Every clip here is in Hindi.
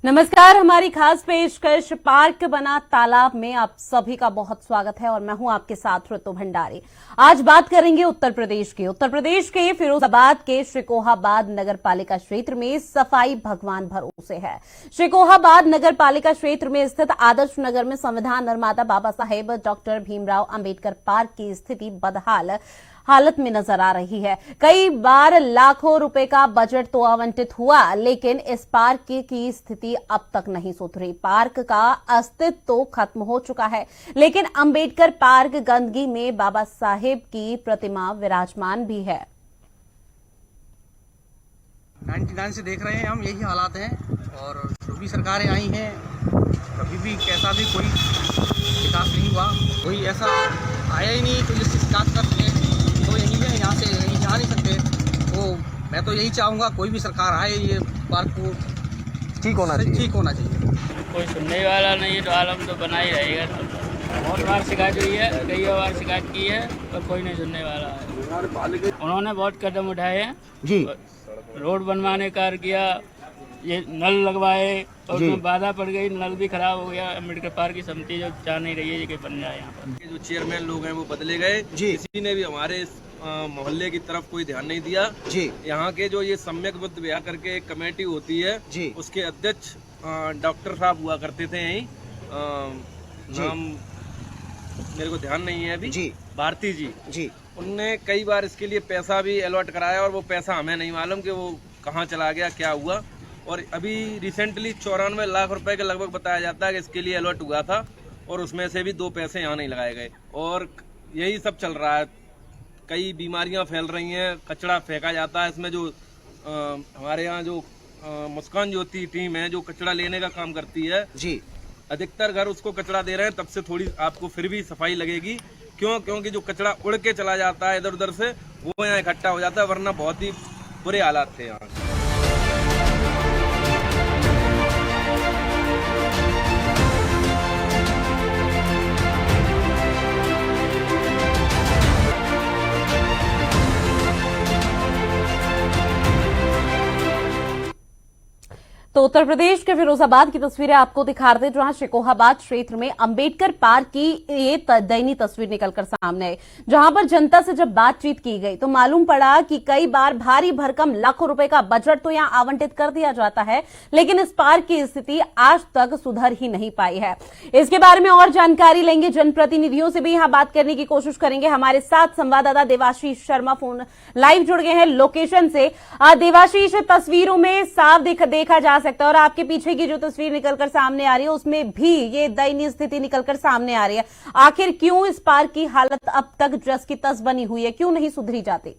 नमस्कार। हमारी खास पेशकश पार्क बना तालाब में आप सभी का बहुत स्वागत है और मैं हूं आपके साथ ऋतु भंडारी। आज बात करेंगे उत्तर प्रदेश के फिरोजाबाद के श्रीकोहाबाद नगर पालिका क्षेत्र में सफाई भगवान भरोसे है। श्रीकोहाबाद नगर पालिका क्षेत्र में स्थित आदर्श नगर में संविधान निर्माता बाबा साहेब डॉक्टर भीमराव अंबेडकर पार्क की स्थिति बदहाल हालत में नजर आ रही है। कई बार लाखों रुपए का बजट तो आवंटित हुआ, लेकिन इस पार्क की स्थिति अब तक नहीं सुधरी। पार्क का अस्तित्व तो खत्म हो चुका है, लेकिन अंबेडकर पार्क गंदगी में बाबा साहेब की प्रतिमा विराजमान भी है। 99 से देख रहे हैं हम, यही हालात हैं। और जो भी सरकारें आई हैं, कभी भी कैसा भी कोई विकास नहीं हुआ। कोई ऐसा आया ही नहीं तो जिससे शिकायत कर सके। तो यही है, यहाँ से यहीं जा नहीं सकते। तो मैं तो यही चाहूँगा कोई भी सरकार आए, ये पार्क को ठीक होना चाहिए। कोई सुनने वाला नहीं है तो आलम तो बना ही रहेगा। बहुत बार शिकायत हुई है, कई बार शिकायत की है, पर कोई नहीं सुनने वाला है। उन्होंने बहुत कदम उठाए हैं जी। रोड बनवाने का किया, ये नल लगवाए और उसमें बाधा पड़ गई, नल भी खराब हो गया। अम्बेडकर पार्क की समिति जो चाह नहीं रही है कि बन जाए यहाँ पर। जो चेयरमैन लोग हैं वो बदले गए, किसी ने भी हमारे मोहल्ले की तरफ कोई ध्यान नहीं दिया जी। यहाँ के जो ये सम्यक बुद्ध विहार करके एक कमेटी होती है जी, उसके अध्यक्ष डॉक्टर साहब हुआ करते थे यहीं, नाम मेरे को ध्यान नहीं है अभी जी, भारती जी। उनने कई बार इसके लिए पैसा भी अलॉट कराया और वो पैसा हमें नहीं मालूम कि वो कहाँ चला गया, क्या हुआ। और अभी रिसेंटली 94 लाख रुपए के लगभग बताया जाता है कि इसके लिए अलॉट हुआ था, और उसमें से भी 2 पैसे यहाँ नहीं लगाए गए। और यही सब चल रहा है। कई बीमारियां फैल रही हैं, कचरा फेंका जाता है इसमें। जो हमारे यहाँ जो मुस्कान ज्योति टीम है जो कचरा लेने का काम करती है जी, अधिकतर घर उसको कचरा दे रहे हैं, तब से थोड़ी आपको फिर भी सफाई लगेगी। क्योंकि जो कचरा उड़ के चला जाता है इधर उधर से, वो यहाँ इकट्ठा हो जाता है, वरना बहुत ही बुरे हालात थे यहाँ। तो उत्तर प्रदेश के फिरोजाबाद की तस्वीरें आपको दिखाते हैं, जहां श्रीकोहाबाद क्षेत्र में अंबेडकर पार्क की ये दयनीय तस्वीर निकलकर सामने आई। जहां पर जनता से जब बातचीत की गई तो मालूम पड़ा कि कई बार भारी भरकम लाखों रुपए का बजट तो यहां आवंटित कर दिया जाता है, लेकिन इस पार्क की स्थिति आज तक सुधर ही नहीं पाई है। इसके बारे में और जानकारी लेंगे, जनप्रतिनिधियों से भी यहां बात करने की कोशिश करेंगे। हमारे साथ संवाददाता देवाशीष शर्मा फोन लाइव जुड़ गए हैं लोकेशन से। देवाशीष, तस्वीरों में साफ देखा जा सकता है और आपके पीछे की जो तस्वीर निकलकर सामने आ रही है उसमें भी ये दयनीय स्थिति निकलकर सामने आ रही है। आखिर क्यों इस पार्क की हालत अब तक जस की तस बनी हुई है, क्यों नहीं सुधरी जाती?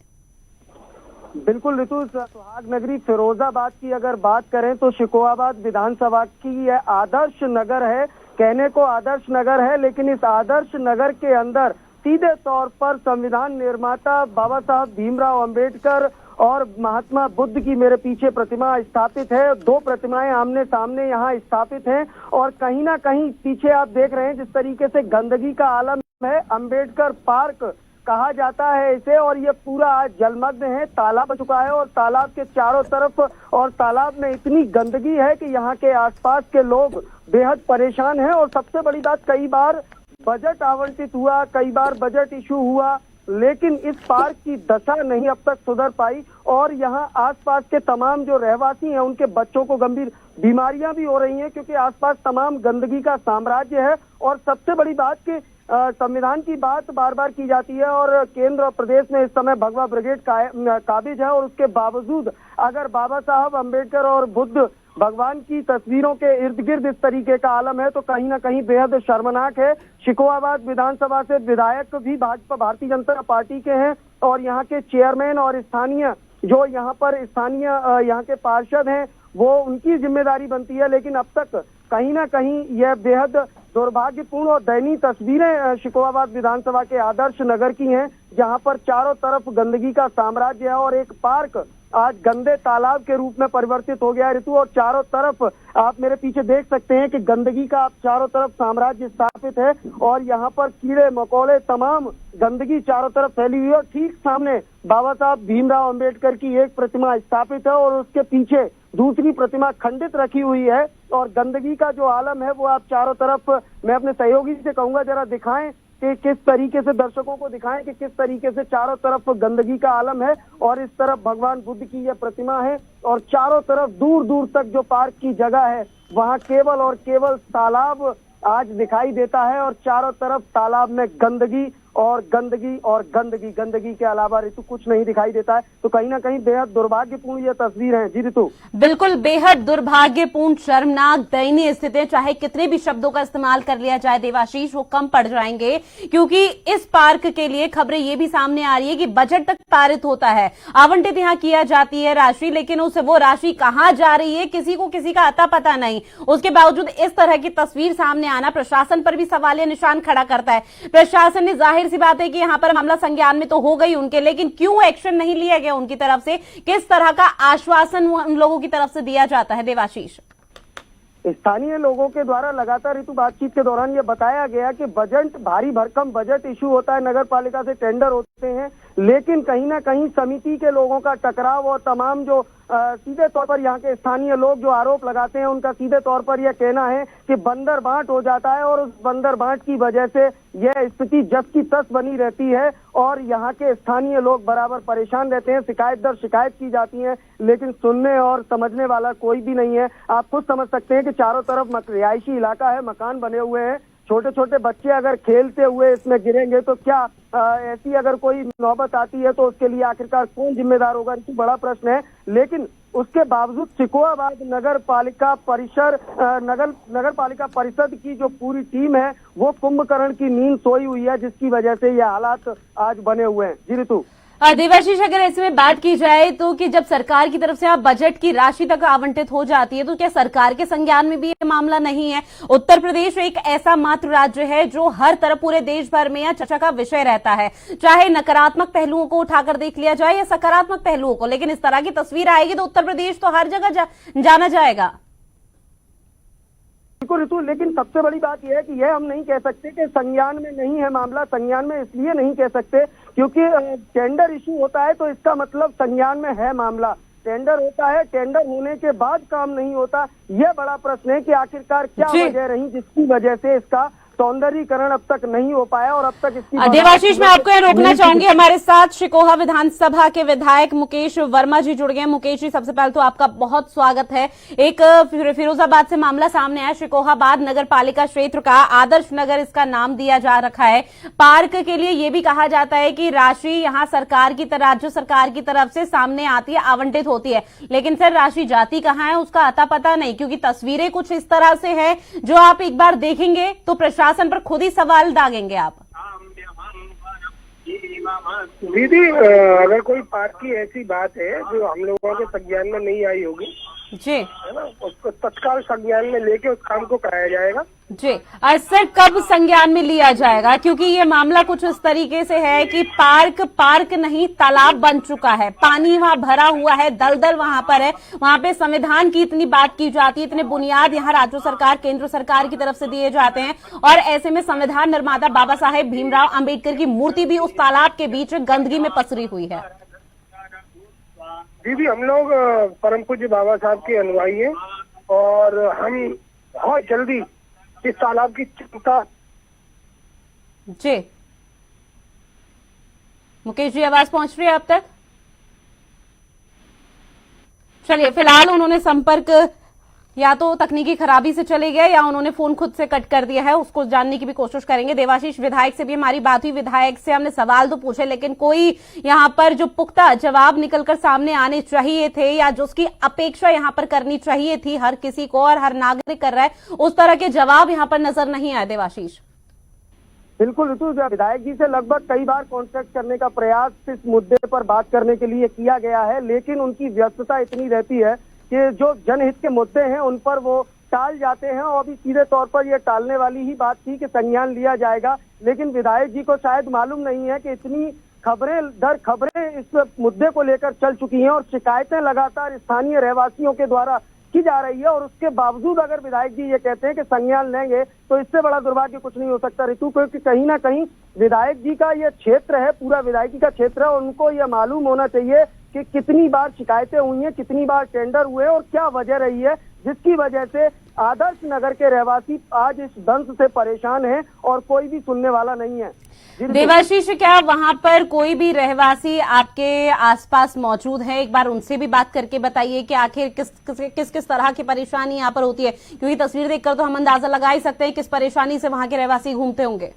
बिल्कुल ऋतु, सुहाग नगरी फिरोजाबाद की अगर बात करें तो श्रीकोहाबाद विधानसभा की यह आदर्श नगर है। कहने को आदर्श नगर है, लेकिन इस आदर्श नगर के अंदर सीधे तौर पर संविधान निर्माता बाबा साहब भीमराव अंबेडकर और महात्मा बुद्ध की मेरे पीछे प्रतिमा स्थापित है। 2 प्रतिमाएं आमने सामने यहाँ स्थापित हैं और कहीं ना कहीं पीछे आप देख रहे हैं जिस तरीके से गंदगी का आलम है। अंबेडकर पार्क कहा जाता है इसे, और ये पूरा आज जलमग्न है, तालाब बन चुका है और तालाब के चारों तरफ और तालाब में इतनी गंदगी है कि यहाँ के आसपास के लोग बेहद परेशान हैं। और सबसे बड़ी बात, कई बार बजट आवंटित हुआ, कई बार बजट इशू हुआ, लेकिन इस पार्क की दशा नहीं अब तक सुधर पाई। और यहाँ आसपास के तमाम जो रहवासी हैं उनके बच्चों को गंभीर बीमारियां भी हो रही हैं, क्योंकि आसपास तमाम गंदगी का साम्राज्य है। और सबसे बड़ी बात कि संविधान की बात बार बार की जाती है और केंद्र और प्रदेश में इस समय भगवा ब्रिगेड काबिज है, और उसके बावजूद अगर बाबा साहब अम्बेडकर और बुद्ध भगवान की तस्वीरों के इर्द गिर्द इस तरीके का आलम है तो कहीं ना कहीं बेहद शर्मनाक है। श्रीकोहाबाद विधानसभा से विधायक भी भाजपा भारतीय जनता पार्टी के हैं और यहाँ के चेयरमैन और स्थानीय जो यहाँ पर स्थानीय यहाँ के पार्षद हैं वो उनकी जिम्मेदारी बनती है, लेकिन अब तक कहीं ना कहीं यह बेहद दुर्भाग्यपूर्ण और दयनीय तस्वीरें श्रीकोहाबाद विधानसभा के आदर्श नगर की हैं, जहां पर चारों तरफ गंदगी का साम्राज्य है और एक पार्क आज गंदे तालाब के रूप में परिवर्तित हो गया है ऋतु। और चारों तरफ आप मेरे पीछे देख सकते हैं कि गंदगी का चारों तरफ साम्राज्य स्थापित है और यहाँ पर कीड़े मकोड़े तमाम गंदगी चारों तरफ फैली हुई है। और ठीक सामने बाबा साहब भीमराव अंबेडकर की एक प्रतिमा स्थापित है और उसके पीछे दूसरी प्रतिमा खंडित रखी हुई है और गंदगी का जो आलम है वो आप चारों तरफ, मैं अपने सहयोगी से कहूंगा जरा दिखाएं कि किस तरीके से, दर्शकों को दिखाएं कि किस तरीके से चारों तरफ गंदगी का आलम है और इस तरफ भगवान बुद्ध की यह प्रतिमा है और चारों तरफ दूर दूर तक जो पार्क की जगह है वहाँ केवल और केवल तालाब आज दिखाई देता है और चारों तरफ तालाब में गंदगी और गंदगी और गंदगी, गंदगी के अलावा ऋतु कुछ नहीं दिखाई देता है। तो कहीं ना कहीं बेहद दुर्भाग्यपूर्ण ये तस्वीर है। जी ऋतु, बिल्कुल बेहद दुर्भाग्यपूर्ण, शर्मनाक, दयनीय स्थिति, चाहे कितने भी शब्दों का इस्तेमाल कर लिया जाए देवाशीष वो कम पड़ जाएंगे, क्योंकि इस पार्क के लिए खबरें ये भी सामने आ रही है कि बजट तक पारित होता है, आवंटित यहाँ किया जाती है राशि, लेकिन उस वो राशि कहाँ जा रही है किसी को किसी का अता पता नहीं। उसके बावजूद इस तरह की तस्वीर सामने आना प्रशासन पर भी सवालिया निशान खड़ा करता है। प्रशासन ने, जाहिर सी बात है कि यहाँ पर मामला संज्ञान में तो हो गई उनके, लेकिन क्यों एक्शन नहीं लिया गया उनकी तरफ से? किस तरह का आश्वासन उन लोगों की तरफ से दिया जाता है देवाशीष? स्थानीय लोगों के द्वारा लगातार ऋतु बातचीत के दौरान ये बताया गया कि बजट, भारी भरकम बजट इशू होता है, नगर पालिका से टेंडर होते हैं, लेकिन कहीं ना कहीं समिति के लोगों का टकराव और तमाम जो सीधे तौर पर यहाँ के स्थानीय लोग जो आरोप लगाते हैं उनका सीधे तौर पर यह कहना है कि बंदर बांट हो जाता है और उस बंदर बांट की वजह से यह स्थिति जस की तस बनी रहती है और यहाँ के स्थानीय लोग बराबर परेशान रहते हैं। शिकायत दर शिकायत की जाती है लेकिन सुनने और समझने वाला कोई भी नहीं है। आप खुद समझ सकते हैं कि चारों तरफ रिहायशी इलाका है, मकान बने हुए हैं, छोटे छोटे बच्चे अगर खेलते हुए इसमें गिरेंगे तो क्या ऐसी अगर कोई नौबत आती है तो उसके लिए आखिरकार कौन जिम्मेदार होगा, ये बड़ा प्रश्न है। लेकिन उसके बावजूद शिकोहाबाद नगर पालिका परिषद की जो पूरी टीम है वो कुंभकर्ण की नींद सोई हुई है, जिसकी वजह से ये हालात आज बने हुए हैं। जी ऋतु। देवाशीष, अगर ऐसे में बात की जाए तो कि जब सरकार की तरफ से आप बजट की राशि तक आवंटित हो जाती है तो क्या सरकार के संज्ञान में भी ये मामला नहीं है? उत्तर प्रदेश एक ऐसा मात्र राज्य है जो हर तरफ पूरे देश भर में चर्चा का विषय रहता है, चाहे नकारात्मक पहलुओं को उठाकर देख लिया जाए या सकारात्मक पहलुओं को, लेकिन इस तरह की तस्वीर आएगी तो उत्तर प्रदेश तो हर जगह जाना जाएगा। बिल्कुल ऋतु, लेकिन सबसे बड़ी बात यह है कि यह हम नहीं कह सकते कि संज्ञान में नहीं है मामला। संज्ञान में इसलिए नहीं कह सकते क्योंकि टेंडर इशू होता है तो इसका मतलब संज्ञान में है मामला। टेंडर होता है, टेंडर होने के बाद काम नहीं होता, यह बड़ा प्रश्न है कि आखिरकार क्या वजह रही जिसकी वजह से इसका सौंदर्यीकरण अब तक नहीं हो पाया और अब तक इसकी। देवाशीष, मैं आपको यह रोकना चाहूंगी, हमारे साथ शिकोहा विधानसभा के विधायक मुकेश वर्मा जी जुड़ गए। मुकेश जी, सबसे पहले तो आपका बहुत स्वागत है। एक फिरोजाबाद से मामला सामने आया, शिकोहाबाद नगर पालिका क्षेत्र का, आदर्श नगर इसका नाम दिया जा रखा है। पार्क के लिए यह भी कहा जाता है कि राशि यहाँ सरकार की तरफ, राज्य सरकार की तरफ से सामने आती है, आवंटित होती है, लेकिन सर राशि जाती कहाँ है उसका अता पता नहीं, क्योंकि तस्वीरें कुछ इस तरह से है जो आप एक बार देखेंगे तो प्रशासन पर खुद ही सवाल दागेंगे आप। दीदी, अगर कोई पार्क की ऐसी बात है जो हम लोगों के संज्ञान में नहीं आई होगी जी, है ना, उसको तत्काल संज्ञान में लेके उस काम को कराया जाएगा जी। सर कब संज्ञान में लिया जाएगा, क्योंकि ये मामला कुछ इस तरीके से है कि पार्क नहीं तालाब बन चुका है, पानी वहाँ भरा हुआ है, दलदल वहाँ पर है, वहाँ पे संविधान की इतनी बात की जाती है, इतने बुनियाद यहाँ राज्य सरकार केंद्र सरकार की तरफ से दिए जाते हैं और ऐसे में संविधान निर्माता बाबा साहेब भीमराव अंबेडकर की मूर्ति भी उस तालाब के बीच गंदगी में पसरी हुई है। दीदी, हम लोग परम पूज्य बाबा साहब के अनुयायी हैं और हम बहुत जल्दी इस तालाब की चिंता। जी मुकेश जी, आवाज पहुंच रही है आप तक? चलिए, फिलहाल उन्होंने संपर्क या तो तकनीकी खराबी से चले गए या उन्होंने फोन खुद से कट कर दिया है, उसको जानने की भी कोशिश करेंगे। देवाशीष, विधायक से भी हमारी बात हुई, विधायक से हमने सवाल तो पूछे लेकिन कोई यहाँ पर जो पुख्ता जवाब निकलकर सामने आने चाहिए थे या जो उसकी अपेक्षा यहाँ पर करनी चाहिए थी हर किसी को और हर नागरिक कर रहा है, उस तरह के जवाब यहाँ पर नजर नहीं आए। देवाशीष, बिल्कुल ऋतु, विधायक जी से लगभग कई बार कॉन्टेक्ट करने का प्रयास इस मुद्दे पर बात करने के लिए किया गया है, लेकिन उनकी व्यस्तता इतनी रहती है कि जो जनहित के मुद्दे हैं उन पर वो टाल जाते हैं और अभी सीधे तौर पर ये टालने वाली ही बात थी कि संज्ञान लिया जाएगा, लेकिन विधायक जी को शायद मालूम नहीं है कि इतनी खबरें दर खबरें इस मुद्दे को लेकर चल चुकी हैं और शिकायतें लगातार स्थानीय रहवासियों के द्वारा की जा रही है और उसके बावजूद अगर विधायक जी ये कहते हैं कि संज्ञान लेंगे तो इससे बड़ा दुर्भाग्य कुछ नहीं हो सकता ऋतु, क्योंकि कहीं ना कहीं विधायक जी का ये क्षेत्र है, पूरा विधायकी का क्षेत्र है और उनको ये मालूम होना चाहिए कि कितनी बार शिकायतें हुई हैं, कितनी बार टेंडर हुए और क्या वजह रही है जिसकी वजह से आदर्श नगर के रहवासी आज इस दंश से परेशान हैं और कोई भी सुनने वाला नहीं है। देवाशीष, क्या वहां पर कोई भी रहवासी आपके आसपास मौजूद है? एक बार उनसे भी बात करके बताइए कि आखिर किस किस तरह की परेशानी यहाँ पर होती है, क्योंकि तस्वीर देखकर तो हम अंदाजा लगा ही सकते हैं किस परेशानी से वहां के रहवासी घूमते होंगे।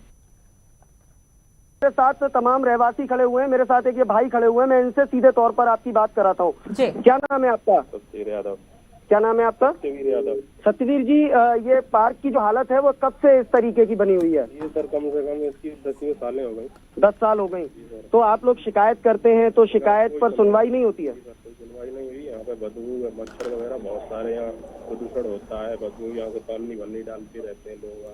मेरे साथ तमाम रहवासी खड़े हुए हैं, मेरे साथ एक ये भाई खड़े हुए हैं, मैं इनसे सीधे तौर पर आपकी बात कराता हूँ। क्या नाम है आपका? क्या नाम है आपका? सत्यवीर जी, ये पार्क की जो हालत है वो कब से इस तरीके की बनी हुई है? ये सर कम से कम इसकी 10 सालें हो गई। 10 साल हो गई। तो आप लोग शिकायत करते हैं तो शिकायत पर सुनवाई नहीं होती है? सुनवाई नहीं हुई। यहाँ पे बदबू, मच्छर वगैरह बहुत सारे, यहाँ प्रदूषण होता है, बदबू, यहाँ से पानी भरनी डालते रहते हैं लोग,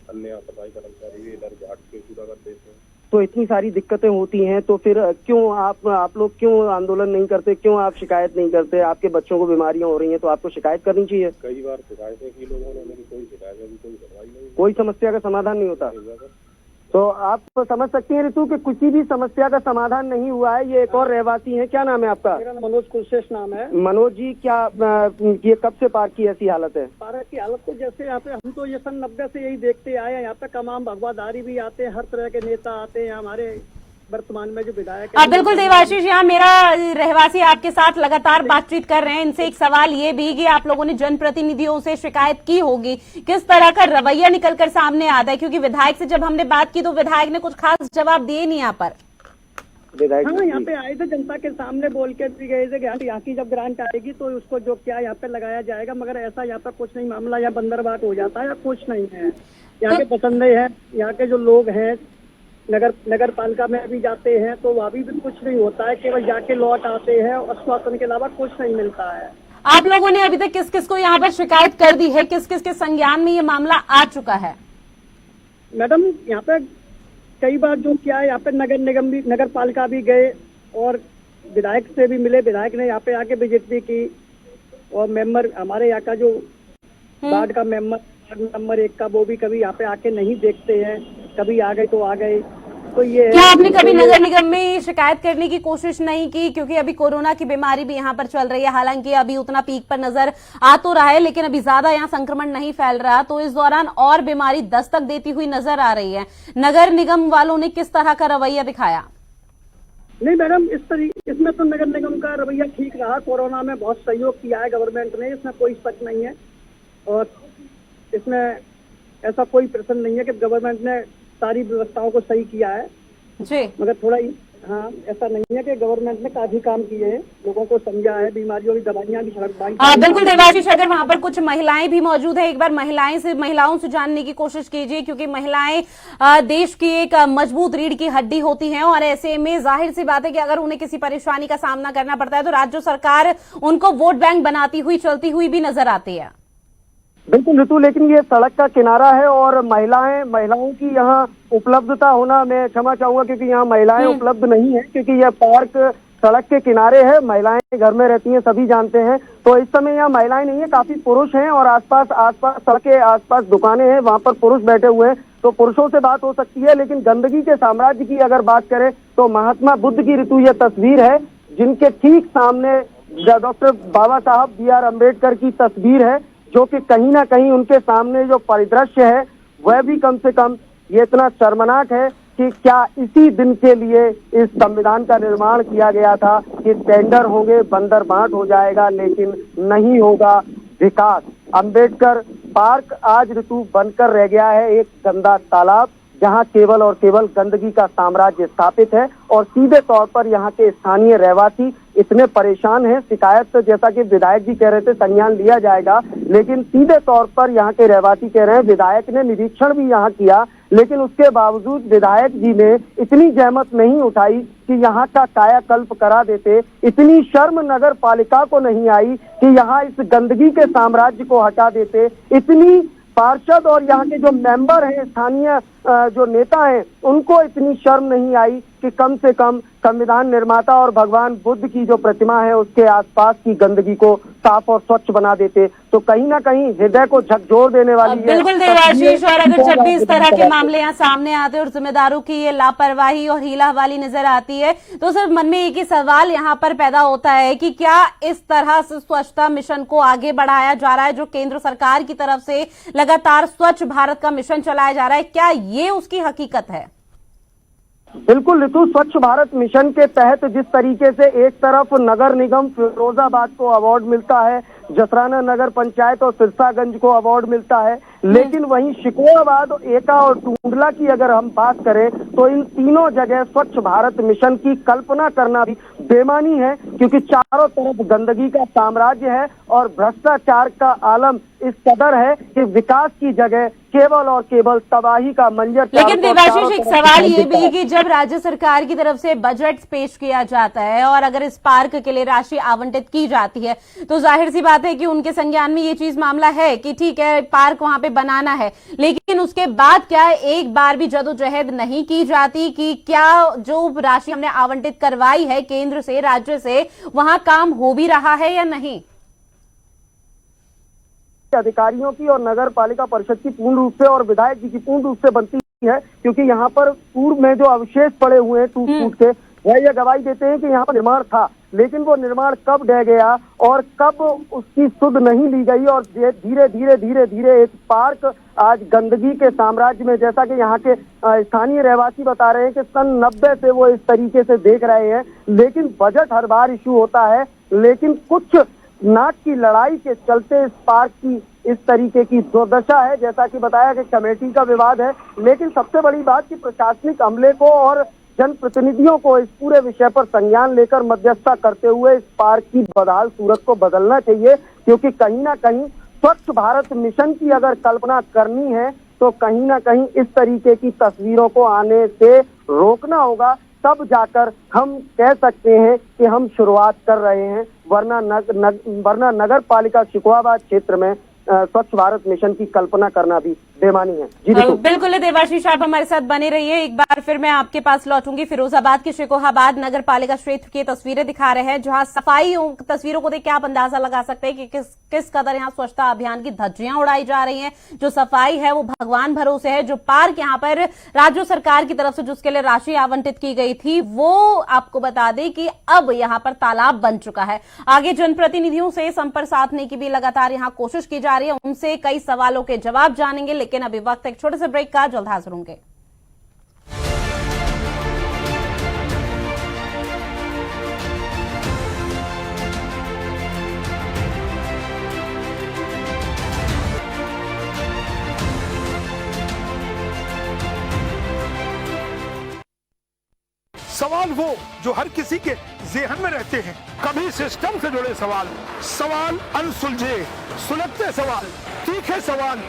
अन्य यहाँ सफाई कर्मचारी भी इधर घाट के पूरा कर देते हैं। तो इतनी सारी दिक्कतें होती हैं तो फिर क्यों आप लोग क्यों आंदोलन नहीं करते, क्यों आप शिकायत नहीं करते? आपके बच्चों को बीमारियां हो रही हैं तो आपको शिकायत करनी चाहिए। कई बार शिकायतें की लोगों ने, मेरी कोई शिकायत अभी कोई सुनवाई नहीं, कोई समस्या का समाधान नहीं होता। तो आप समझ सकती हैं ऋतु कि किसी भी समस्या का समाधान नहीं हुआ है। ये एक और रहवासी हैं, क्या नाम है आपका? मेरा मनोज कुलशेष नाम है। मनोज जी, क्या ये कब से पार्क की ऐसी हालत है? पार्क की हालत तो जैसे यहाँ पे हम तो ये सन 90 से यही देखते आए हैं। यहाँ पे तमाम भगवादारी भी आते हैं, हर तरह के नेता आते हैं। हमारे वर्तमान में जो विधायक है, बिल्कुल देवाशीष, यहाँ मेरा रहवासी आपके साथ लगातार बातचीत कर रहे हैं। इनसे एक सवाल ये भी कि आप लोगों ने जनप्रतिनिधियों से शिकायत की होगी, किस तरह का रवैया निकलकर सामने आता है? क्योंकि विधायक से जब हमने बात की तो विधायक ने कुछ खास जवाब दिए नहीं यहाँ पर। हाँ, यहाँ पे आए थे, जनता के सामने बोल के भी गए थे कि यहाँ की जब ग्रांट आएगी तो उसको जो क्या यहाँ पे लगाया जाएगा, मगर ऐसा यहाँ पे कुछ नहीं, मामला यहाँ बंदरबात हो जाता है या कुछ नहीं है। यहाँ के पसंदे हैं, यहाँ के जो लोग हैं नगर पालिका में भी जाते हैं तो वहाँ भी कुछ नहीं होता है, केवल जाके लौट आते हैं, आश्वासन के अलावा कुछ नहीं मिलता है। आप लोगों ने अभी तक किस किस को यहाँ पर शिकायत कर दी है? किस किस के संज्ञान में ये मामला आ चुका है? मैडम, यहाँ पे कई बार जो क्या है, यहाँ पे नगर निगम भी, नगर पालिका भी गए और विधायक से भी मिले। विधायक ने यहाँ पे आके विजिट भी की और मेंबर, हमारे यहाँ का जो वार्ड का मेंबर नंबर 1 का, वो भी कभी यहाँ पे आके नहीं देखते हैं, कभी आ गए तो आ गए। तो ये क्या आपने कभी नगर निगम में शिकायत करने की कोशिश नहीं की? क्योंकि अभी कोरोना की बीमारी भी यहाँ पर चल रही है, हालांकि अभी उतना पीक पर नजर आ तो रहा है लेकिन अभी ज्यादा यहाँ संक्रमण नहीं फैल रहा, तो इस दौरान और बीमारी दस्तक देती हुई नजर आ रही है। नगर निगम वालों ने किस तरह का रवैया दिखाया? नहीं मैडम, इसमें तो नगर निगम का रवैया ठीक रहा। कोरोना में बहुत सहयोग किया है गवर्नमेंट ने, इसमें कोई शक नहीं है। और इसमें ऐसा कोई प्रश्न नहीं है कि गवर्नमेंट ने सारी व्यवस्थाओं को सही किया है जी, मगर थोड़ा हाँ, ऐसा नहीं है कि गवर्नमेंट ने काफी काम किए हैं, लोगों को समझा है, बीमारियों की दवाइयां भी बिल्कुल देवाशीष, अगर वहां पर कुछ महिलाएं भी मौजूद है, एक बार महिलाओं से जानने की कोशिश कीजिए, क्योंकि महिलाएं देश की एक मजबूत रीढ़ की हड्डी होती हैं और ऐसे में जाहिर सी बात है कि अगर उन्हें किसी परेशानी का सामना करना पड़ता है तो राज्य सरकार उनको वोट बैंक बनाती हुई चलती हुई भी नजर आती है। बिल्कुल ऋतु, लेकिन ये सड़क का किनारा है और महिलाओं की यहाँ उपलब्धता होना, मैं क्षमा चाहूंगा क्योंकि यहाँ महिलाएं उपलब्ध नहीं है, क्योंकि यह पार्क सड़क के किनारे है, महिलाएं घर में रहती हैं, सभी जानते हैं। तो इस समय यहाँ महिलाएं नहीं है, काफी पुरुष हैं और आसपास सड़क के आसपास दुकानें हैं, वहाँ पर पुरुष बैठे हुए हैं, तो पुरुषों से बात हो सकती है। लेकिन गंदगी के साम्राज्य की अगर बात करें तो महात्मा बुद्ध की ऋतु ये तस्वीर है, जिनके ठीक सामने डॉक्टर बाबा साहब BR अम्बेडकर की तस्वीर है, जो कि कहीं ना कहीं उनके सामने जो परिदृश्य है वह भी कम से कम ये इतना शर्मनाक है कि क्या इसी दिन के लिए इस संविधान का निर्माण किया गया था कि टेंडर होंगे, बंदर बांट हो जाएगा, लेकिन नहीं होगा विकास। अंबेडकर पार्क आज ऋतु बनकर रह गया है एक गंदा तालाब, जहां केवल और केवल गंदगी का साम्राज्य स्थापित है और सीधे तौर पर यहाँ के स्थानीय रहवासी इतने परेशान हैं। शिकायत तो जैसा कि विधायक जी कह रहे थे संज्ञान लिया जाएगा, लेकिन सीधे तौर पर यहाँ के रहवासी कह रहे हैं विधायक ने निरीक्षण भी यहाँ किया, लेकिन उसके बावजूद विधायक जी ने इतनी जहमत नहीं उठाई कि यहाँ का कायाकल्प करा देते। इतनी शर्म नगर पालिका को नहीं आई कि यहाँ इस गंदगी के साम्राज्य को हटा देते। इतनी पार्षद और यहाँ के जो मेंबर हैं, स्थानीय जो नेता हैं, उनको इतनी शर्म नहीं आई कि कम से कम संविधान निर्माता और भगवान बुद्ध की जो प्रतिमा है उसके आसपास की गंदगी को साफ और स्वच्छ बना देते, तो कहीं ना कहीं हृदय को झकझोर देने वाली है। बिल्कुल देवाशीष, और अगर जब भी इस तरह के मामले यहाँ सामने आते हैं और जिम्मेदारों की ये लापरवाही और हीला हवाली नजर आती है, तो सिर्फ मन में एक ही सवाल यहाँ पर पैदा होता है कि क्या इस तरह से स्वच्छता मिशन को आगे बढ़ाया जा रहा है, जो केंद्र सरकार की तरफ से लगातार स्वच्छ भारत का मिशन चलाया जा रहा है, क्या ये उसकी हकीकत है? बिल्कुल ऋतु, स्वच्छ भारत मिशन के तहत जिस तरीके से एक तरफ नगर निगम फिरोजाबाद को अवार्ड मिलता है, जसराना नगर पंचायत और सिरसागंज को अवार्ड मिलता है, लेकिन वहीं शिकोहाबाद, एटा और टूंडला की अगर हम बात करें तो इन तीनों जगह स्वच्छ भारत मिशन की कल्पना करना भी बेमानी है, क्योंकि चारों तरफ गंदगी का साम्राज्य है और भ्रष्टाचार का आलम इस कदर है कि विकास की जगह केवल और केवल तबाही का मंजर। लेकिन देवाशीष, एक सवाल ये भी कि जब राज्य सरकार की तरफ से बजट पेश किया जाता है और अगर इस पार्क के लिए राशि आवंटित की जाती है, तो जाहिर सी बात है कि उनके संज्ञान में ये चीज मामला है कि ठीक है पार्क वहां पे बनाना है, लेकिन उसके बाद क्या एक बार भी जदोजहद नहीं की जाती कि क्या जो राशि हमने आवंटित करवाई है केंद्र से, राज्य से, वहां काम हो भी रहा है या नहीं? अधिकारियों की और नगर पालिका परिषद की पूर्ण रूप से और विधायक जी की पूर्ण रूप से बनती है, क्योंकि यहाँ पर पूर्व में जो अवशेष पड़े हुए हैं टूट फूट के, वह यह गवाही देते हैं कि यहाँ पर निर्माण था, लेकिन वो निर्माण कब ढह गया और कब उसकी सुध नहीं ली गई और धीरे धीरे धीरे धीरे एक पार्क आज गंदगी के साम्राज्य में, जैसा कि यहाँ के स्थानीय रहवासी बता रहे हैं कि सन 90 से वो इस तरीके से देख रहे हैं, लेकिन बजट हर बार इशू होता है, लेकिन कुछ नाक की लड़ाई के चलते इस पार्क की इस तरीके की दुर्दशा है। जैसा कि बताया कि कमेटी का विवाद है, लेकिन सबसे बड़ी बात कि प्रशासनिक अमले को और जनप्रतिनिधियों को इस पूरे विषय पर संज्ञान लेकर मध्यस्थता करते हुए इस पार्क की बदहाल सूरत को बदलना चाहिए, क्योंकि कहीं ना कहीं स्वच्छ भारत मिशन की अगर कल्पना करनी है तो कहीं ना कहीं इस तरीके की तस्वीरों को आने से रोकना होगा, तब जाकर हम कह सकते हैं कि हम शुरुआत कर रहे हैं, वरना नगर पालिका शिकोहाबाद क्षेत्र में स्वच्छ भारत मिशन की कल्पना करना भी बेमानी है। जी बिल्कुल देवाशीष, आप हमारे साथ बने रहिए। एक बार फिर मैं आपके पास लौटूंगी। फिरोजाबाद की शिकोहाबाद नगर पालिका क्षेत्र की तस्वीरें दिखा रहे हैं, जहां सफाई तस्वीरों को देख के आप अंदाजा लगा सकते हैं कि किस कदर यहाँ स्वच्छता अभियान की धज्जियां उड़ाई जा रही हैं। जो सफाई है वो भगवान भरोसे है। जो पार्क यहाँ पर राज्य सरकार की तरफ से जिसके लिए राशि आवंटित की गई थी, वो आपको बता दें कि अब यहाँ पर तालाब बन चुका है। आगे जनप्रतिनिधियों से संपर्क साधने की भी लगातार यहाँ कोशिश की जा रही है, उनसे कई सवालों के जवाब जानेंगे, लेकिन अभी वक्त एक छोटे से ब्रेक का, जल्द हाजिर होंगे। सवाल वो जो हर किसी के ज़हन में रहते हैं, कभी सिस्टम से जुड़े सवाल, सवाल अनसुलझे, सुलझते सवाल, तीखे सवाल,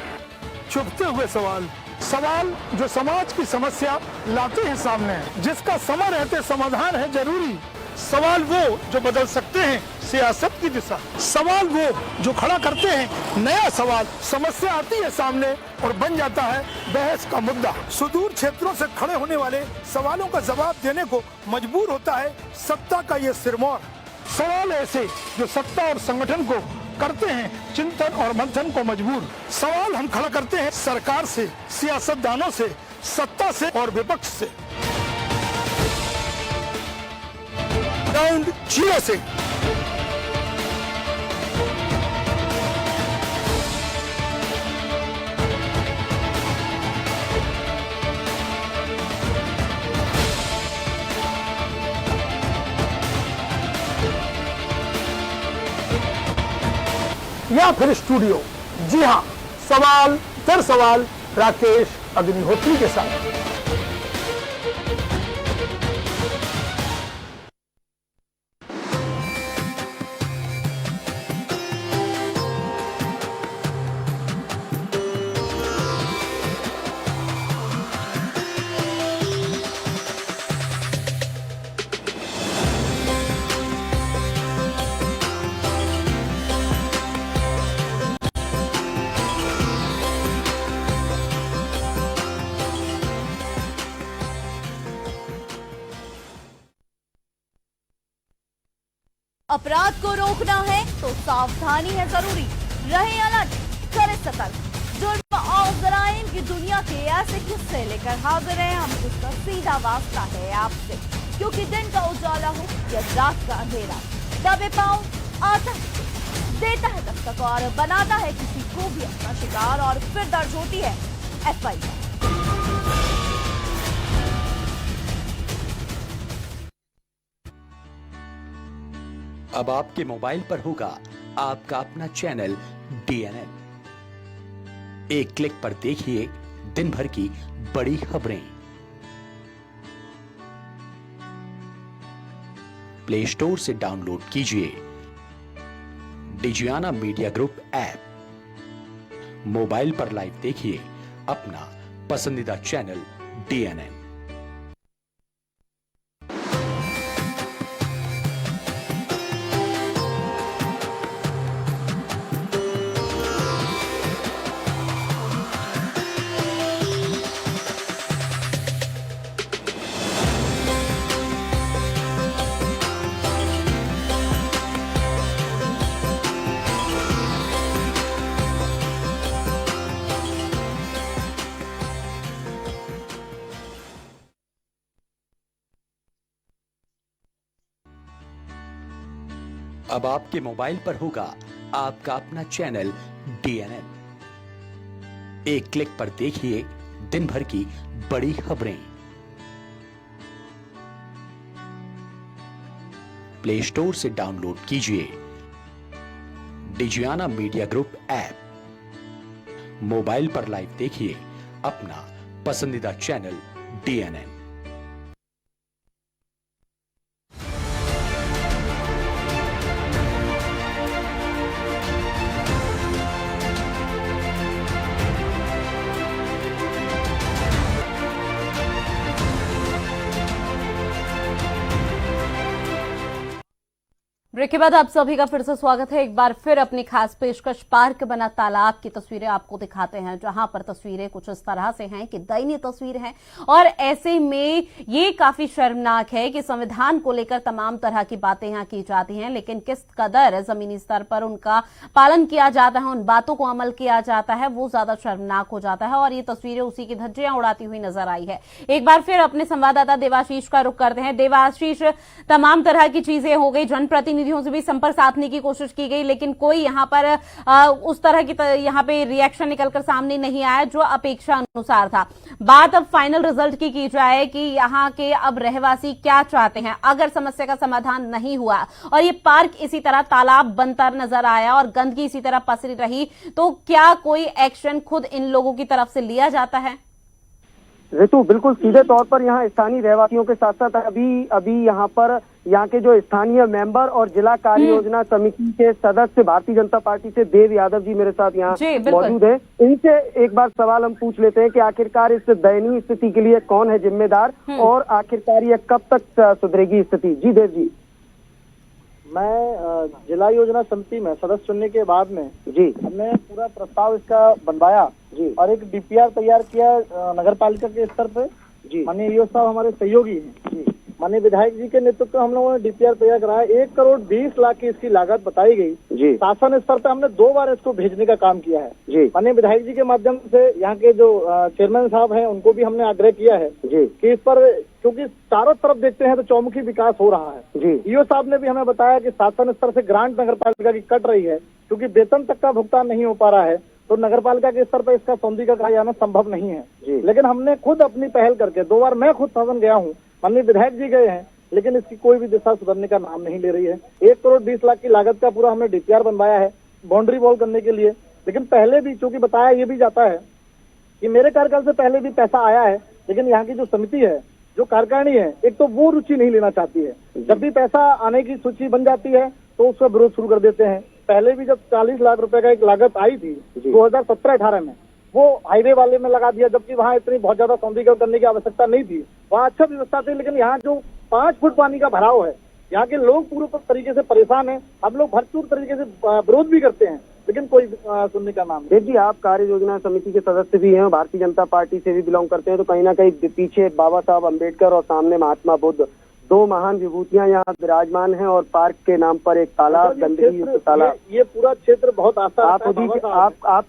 चुभते हुए सवाल, सवाल जो समाज की समस्या लाते हैं सामने, जिसका समय रहते समाधान है जरूरी। सवाल वो जो बदल सकते हैं सियासत की दिशा, सवाल वो जो खड़ा करते हैं नया सवाल। समस्या आती है सामने और बन जाता है बहस का मुद्दा। सुदूर क्षेत्रों से खड़े होने वाले सवालों का जवाब देने को मजबूर होता है सत्ता का ये सिरमौर। सवाल ऐसे जो सत्ता और संगठन को करते हैं चिंतन और मंथन को मजबूर। सवाल हम खड़ा करते हैं सरकार से, सियासतदानों से, सत्ता से और विपक्ष से। ग्राउंड जीरो से या फिर स्टूडियो। जी हाँ, सवाल दर सवाल राकेश अग्निहोत्री के साथ। अपराध को रोकना है तो सावधानी है जरूरी। रहे अलर्ट, करें सतर्क। जुर्म और जराइम की दुनिया के ऐसे किस्से लेकर हाजिर हैं हम, जिसका सीधा वास्ता है आपसे। क्योंकि दिन का उजाला हो या रात का अंधेरा, दबे पांव आता है, देता है दस्तक और बनाता है किसी को भी अपना शिकार, और फिर दर्ज होती है FIR। अब आपके मोबाइल पर होगा आपका अपना चैनल DNN। एक क्लिक पर देखिए दिन भर की बड़ी खबरें। प्ले स्टोर से डाउनलोड कीजिए Digiana media group app. Mobile पर लाइव देखिए अपना पसंदीदा चैनल DNN। अब आपके मोबाइल पर होगा आपका अपना चैनल DNN। एक क्लिक पर देखिए दिन भर की बड़ी खबरें। प्ले स्टोर से डाउनलोड कीजिए Digiana media group app. Mobile पर लाइव देखिए अपना पसंदीदा चैनल DNN। ब्रेक के बाद आप सभी का फिर से स्वागत है। एक बार फिर अपनी खास पेशकश पार्क बना तालाब की तस्वीरें आपको दिखाते हैं, जहां पर तस्वीरें कुछ इस तरह से हैं कि दयनीय तस्वीर हैं, और ऐसे में ये काफी शर्मनाक है कि संविधान को लेकर तमाम तरह की बातें यहां की जाती हैं, लेकिन किस कदर जमीनी स्तर पर उनका पालन किया जाता है, उन बातों को अमल किया जाता है, वो ज्यादा शर्मनाक हो जाता है। और ये तस्वीरें उसी की धज्जियां उड़ाती हुई नजर आई है। एक बार फिर अपने संवाददाता देवाशीष का रुख करते हैं। देवाशीष, तमाम तरह की चीजें हो गई, जनप्रतिनिधियों से भी संपर्क साधने की कोशिश की गई, लेकिन कोई यहां पर उस तरह की यहां पे रिएक्शन निकलकर सामने नहीं आया जो अपेक्षा अनुसार था। बात अब फाइनल रिजल्ट की जाए कि यहां के अब रहवासी क्या चाहते हैं। अगर समस्या का समाधान नहीं हुआ और ये पार्क इसी तरह तालाब बनता नजर आया और गंदगी इसी तरह पसरी रही, तो क्या कोई एक्शन खुद इन लोगों की तरफ से लिया जाता है? ऋतु, बिल्कुल सीधे तौर पर यहाँ स्थानीय रहवासियों के साथ साथ अभी यहाँ पर यहाँ के जो स्थानीय मेंबर और जिला कार्य योजना समिति के सदस्य भारतीय जनता पार्टी से देव यादव जी मेरे साथ यहाँ मौजूद हैं। इनसे एक बार सवाल हम पूछ लेते हैं कि आखिरकार इस दयनीय स्थिति के लिए कौन है जिम्मेदार और आखिरकार ये कब तक सुधरेगी स्थिति? जी देव जी। मैं जिला योजना समिति में सदस्य चुनने के बाद में जी हमने पूरा प्रस्ताव इसका बनवाया जी और एक DPR तैयार किया नगर पालिका के स्तर पे जी। माननीय ईओ साहब हमारे सहयोगी हैं जी। माननीय विधायक जी के नेतृत्व में हम लोगों ने DPR तैयार कराया। 1 करोड़ 20 लाख की इसकी लागत बताई गई जी। शासन स्तर पे हमने 2 बार इसको भेजने का काम किया है जी। माननीय विधायक जी के माध्यम से यहाँ के जो चेयरमैन साहब हैं उनको भी हमने आग्रह किया है जी कि इस पर, क्योंकि चारों तरफ देखते हैं तो चौमुखी विकास हो रहा है जी। ईओ साहब ने भी हमें बताया कि शासन स्तर से ग्रांट नगर पालिका की कट रही है, क्योंकि वेतन तक का भुगतान नहीं हो पा रहा है, तो नगर पालिका के स्तर पर इसका सौंदर्यीकरण कहा जाना संभव नहीं है जी। लेकिन हमने खुद अपनी पहल करके 2 बार मैं खुद सदन गया हूँ, माननीय विधायक जी गए हैं, लेकिन इसकी कोई भी दिशा सुधरने का नाम नहीं ले रही है। 1 करोड़ 20 लाख की लागत का पूरा हमने DPR बनवाया है बाउंड्री वॉल करने के लिए, लेकिन पहले भी चूंकि बताया ये भी जाता है कि मेरे कार्यकाल से पहले भी पैसा आया है, लेकिन यहाँ की जो समिति है, जो कार्यकारिणी है, एक तो वो रुचि नहीं लेना चाहती है। जब भी पैसा आने की सूची बन जाती है तो उसका विरोध शुरू कर देते हैं। पहले भी जब 40 लाख रुपए का एक लागत आई थी 2017-18 में, वो हाईवे वाले में लगा दिया, जबकि वहाँ इतनी बहुत ज्यादा सौंदर्यीकरण करने की आवश्यकता नहीं थी, वहाँ अच्छा व्यवस्था थी। लेकिन यहाँ जो 5 फुट पानी का भराव है, यहाँ के लोग पूरे तरीके से परेशान हैं। हम लोग भरपूर तरीके से विरोध भी करते हैं, लेकिन कोई सुनने का नाम नहीं। जी, आप कार्य योजना समिति के सदस्य भी हैं, भारतीय जनता पार्टी से भी बिलोंग करते हैं, तो कहीं ना कहीं पीछे बाबा साहब अम्बेडकर और सामने महात्मा बुद्ध दो महान विभूतियां यहाँ विराजमान हैं और पार्क के नाम पर एक तालाब, गंदगी युक्त तालाब। ये पूरा क्षेत्र बहुत आसान आप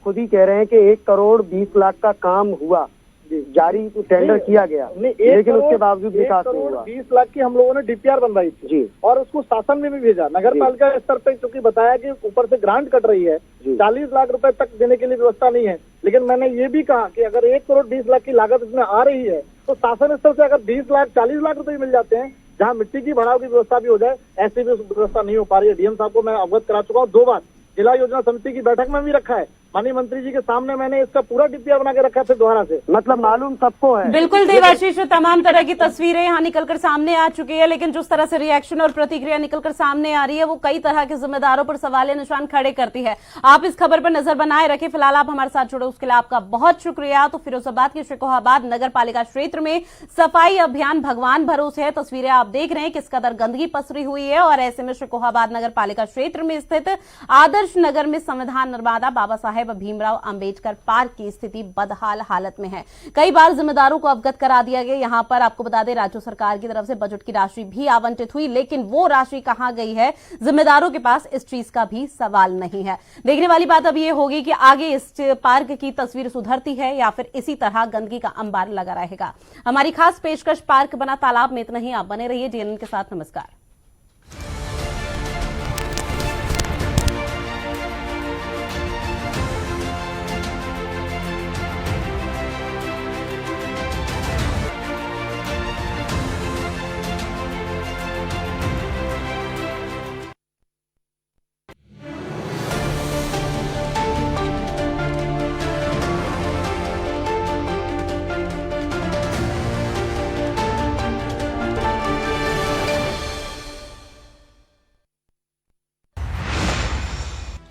खुद ही कह रहे हैं कि 1 करोड़ 20 लाख का काम हुआ, जारी टेंडर किया गया, लेकिन उसके बावजूद विकास नहीं हुआ। 20 लाख की हम लोगों ने डीपीआर बनवाई थी जी, और उसको शासन में भी भेजा। नगर पालिका स्तर पे चूंकि बताया कि ऊपर से ग्रांट कट रही है, 40 लाख रुपए तक देने के लिए व्यवस्था नहीं है, लेकिन मैंने ये भी कहा कि अगर 1 करोड़ 20 लाख की लागत इसमें आ रही है तो शासन स्तर से अगर 20 लाख 40 लाख रुपए मिल जाते हैं, जहाँ मिट्टी की भराव की व्यवस्था भी हो जाए, ऐसी भी व्यवस्था नहीं हो पा रही है। डीएम साहब को मैं अवगत करा चुका हूँ 2 बार, जिला योजना समिति की बैठक में भी रखा है, माननीय मंत्री जी के सामने मैंने इसका पूरा डीपीआर बना के रखा है, फिर दोबारा से मतलब मालूम सबको है। बिल्कुल देवाशीष, तमाम तरह की तस्वीरें यहाँ निकलकर सामने आ चुकी है, लेकिन जिस तरह से रिएक्शन और प्रतिक्रिया निकलकर सामने आ रही है वो कई तरह के जिम्मेदारों पर सवालिया निशान खड़े करती है। आप इस खबर पर नजर बनाए रखें। फिलहाल आप हमारे साथ जुड़े उसके लिए आपका बहुत शुक्रिया। तो फिरोजाबाद के शिकोहाबाद नगर पालिका क्षेत्र में सफाई अभियान भगवान भरोसे है। तस्वीरें आप देख रहे हैं किस कदर गंदगी पसरी हुई है, और ऐसे में शिकोहाबाद नगर पालिका क्षेत्र में स्थित आदर्श नगर में संविधान निर्माता बाबा साहेब भीमराव अंबेडकर पार्क की स्थिति बदहाल हालत में है। कई बार जिम्मेदारों को अवगत करा दिया गया। यहां पर आपको बता दें राज्य सरकार की तरफ से बजट की राशि भी आवंटित हुई, लेकिन वो राशि कहां गई है, जिम्मेदारों के पास इस चीज का भी सवाल नहीं है। देखने वाली बात अब ये होगी कि आगे इस पार्क की तस्वीर सुधरती है या फिर इसी तरह गंदगी का अंबार लगा रहेगा। हमारी खास पेशकश पार्क बना तालाब में इतना ही। आप बने रहिए डीएनएन के साथ। नमस्कार।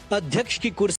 अध्यक्ष की कुर्सी